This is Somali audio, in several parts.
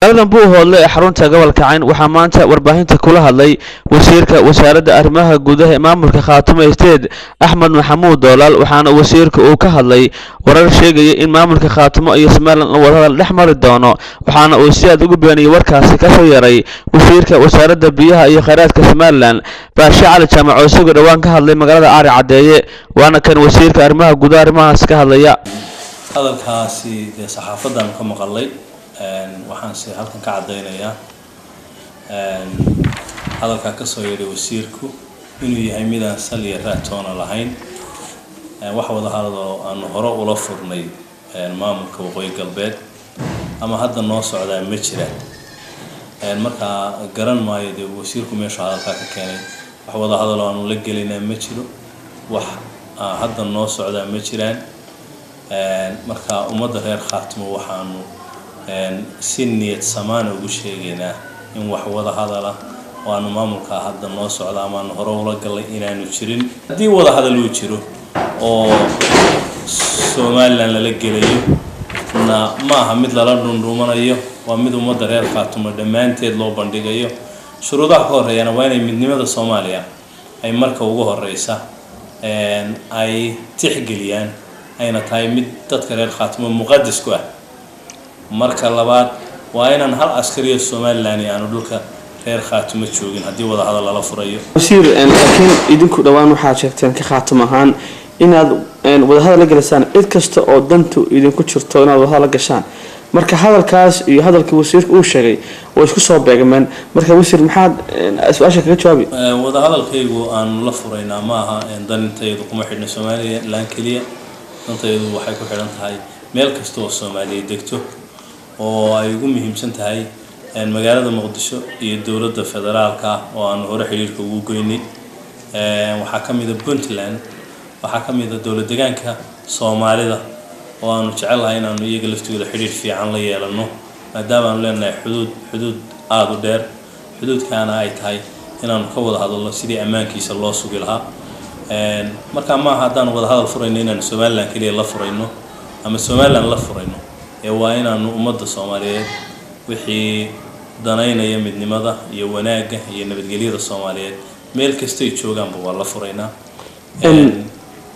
magaalada Buuhoodle ee xarunta gobolka Cayn waxaa maanta warbaahinta kula hadlay wasiirka wasaaradda arrimaha gudaha ee maamulka Khaatumo State Axmed Maxamuud Doolal waxaana wasiirku uu ka hadlay warar sheegaya in maamulka Khaatumo iyo Somaliland wadada dhex mari doono waxaana uu si aad ugu beeniyay warkaasi ka soo yaray wasiirka wasaaradda biyaha iyo kheyraadka Somaliland Baashe Cali Jaamac oo isagu dhawaan ka hadlay magaalada Aari Cadeeye waana kan wasiirka arrimaha gudaha arrimahaas ka hadlaya hadalkaasi saxaafadan ka maqalay waxaan si halkan ka cadeynayaa hadalka ka soo yeeray wasiirku inuu yahay midaan sal iyo raatoona lahayn wax wada hadal aan hore ula furnay maamulka waqooyi galbeed ama hadda noo socdaa ma jiraan marka garan maayo wasiirku meesha hadalka ka keenay wax wada hadal aan la gelinaa ma jiro wax hadda noo socdaa ma jiraan marka ummadda reer Khaatumo waxaanu si niyad samaan ugu sheegaynaa in wax wada hadal ah oo aan maamulka hadda noo socda ama aan hore ula galay inaanu jirin hadii wada hadal uu jiro oo Somaliland la gelayo ma aha mid la dhundhumanayo waa mid ummadda reer Khaatumo dhamaanteed loo bandhigayo shuruudaha ka horeeyana waa inay midnimada Soomaaliya ay marka ugu horeysa ay tixgeliyaan ayna tahay mid dadka reer Khaatumo muqadas ku ah marka labaad waa inaan hal askariyo Somaliland aanu dhulka reer Khaatumo joogin hadii wada hadal la furayo wasiir laakiin idinku dhawaan waxa sheegteen ka Khaatumo ahaan inaad wada hadal la galasaan cid kasta oo dantu idinku jirto inaad wada hadal gashaan marka hadalkaas iyo hadalkii wasiirku uu sheegay oo isku soo beegmeen marka wasiir maxaad su'aasha kaga jawaabi wada hadalkaygu aan la furayna ma aha dantaydu kuma xidhna Somaliland kaliya dantaydu waxay ku xidhan tahay meel kasta oo Soomaaliya degto oo ay ugu muhiimsan tahay magaalada Muqdisho iyo dawladda federaalka oo aan hore xiriirka ugu goynay waxa kamid ah Puntland waxa kamid ah dawlad deegaanka Soomaalida oo aanu jecelahay in aanu iyaga laftooda xiriir fiican la yeelano maadaama aan leenahay xuduud aad u dheer xuduudkaana ay tahay inaanu ka wada hadalno sidii ammaankiisa loo sugi lahaa marka ma haddaan wada hadal furayno inaan Somaliland kaliya la furayno ama Somaliland la furayno waa inaanu ummadda Soomaaliyeed wixii danaynaya midnimada iyo wanaaga iyo nabadgelyada Soomaaliyeed meel kasta ay joogaanba waa la furaynaa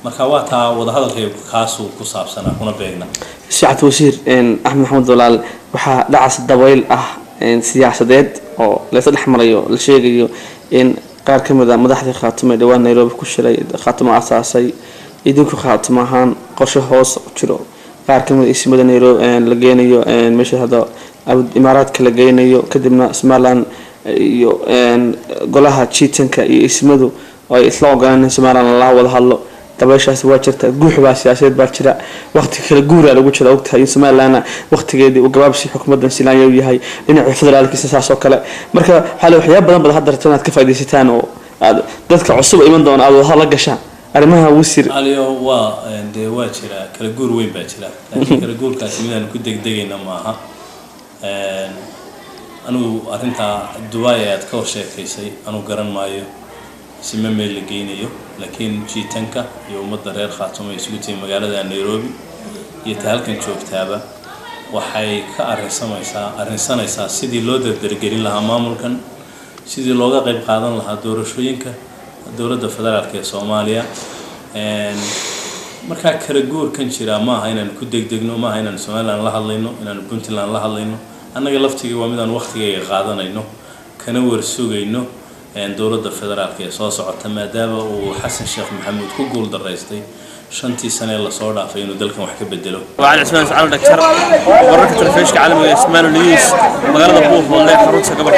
marka waa taa wada hadalkaygu kaas ku saabsanaa kuna beegna Sacad wasiir Axmed Maxamuud Doolal waxa dhacas dabayl ah siyaasadeed oo la saddex marayo la sheegayo in qaar ka mid ah madaxda Khaatumo dhawaan Nairobi ku shiray Khaatumo asaasay idinku Khaatumo ahaan qorshe hoos u jiro qaar ka mid ah ismada Nairobi la geenayo meesha hada Imaaraadka la geenayo kadibna Somaliland iyo golaha jiitanka iyo ismadu ay isla ogaanayaan Somaliland la wada hadlo dabayshaas waa jirta guuxba siyaasadeed baa jira waqti kala guura lagu jira ogtahay Somaliland waqtigeedii uu gabaabsi xukuumaddan Soomaaliya yahay dhinaca federaalkiisa saas oo kale marka waxa waxyaabo badan hadda rabtaan ka faa'iideysataan oo dadka cusub iman doona aad wada la gashaan arrimaha wasiir aliyo waa jira kala guur weyn baa jira laakiin kala guurkaasi midaan ku degdegayna ma aha anu arinta Dubai aad ka sheekaysay anu garan maayo sima meel la geynayo laakiin jiitanka iyo ummadda reer Khaatumo isugu timid magaalada Nairobi iyo halkan joogtaaba waxay ka arrinsanaysaa sidii loo dardargelin lahaa maamulkan sidii looga qayb qaadan lahaa doorashooyinka dawladda federaalka ee Soomaaliya marka kala guurkan jira ma aha inaan ku degdegno ma aha inaan Somaliland la hadlayno inaan Puntland la hadlayno annaga laftiga waa midaan waqtigeega qaadanayno kana warsugayno dawladda federaalka ee soo socota maadaama uu Xasan Sheekh Maxamuud ku guul daraystay shantii sano la soo dhaafay inuu dalkan wax ka bedelo وعلى اسماء سعد دكتور ورقة الفيش كعالم اسماء اليوس مغرب بوه والله حروس قبل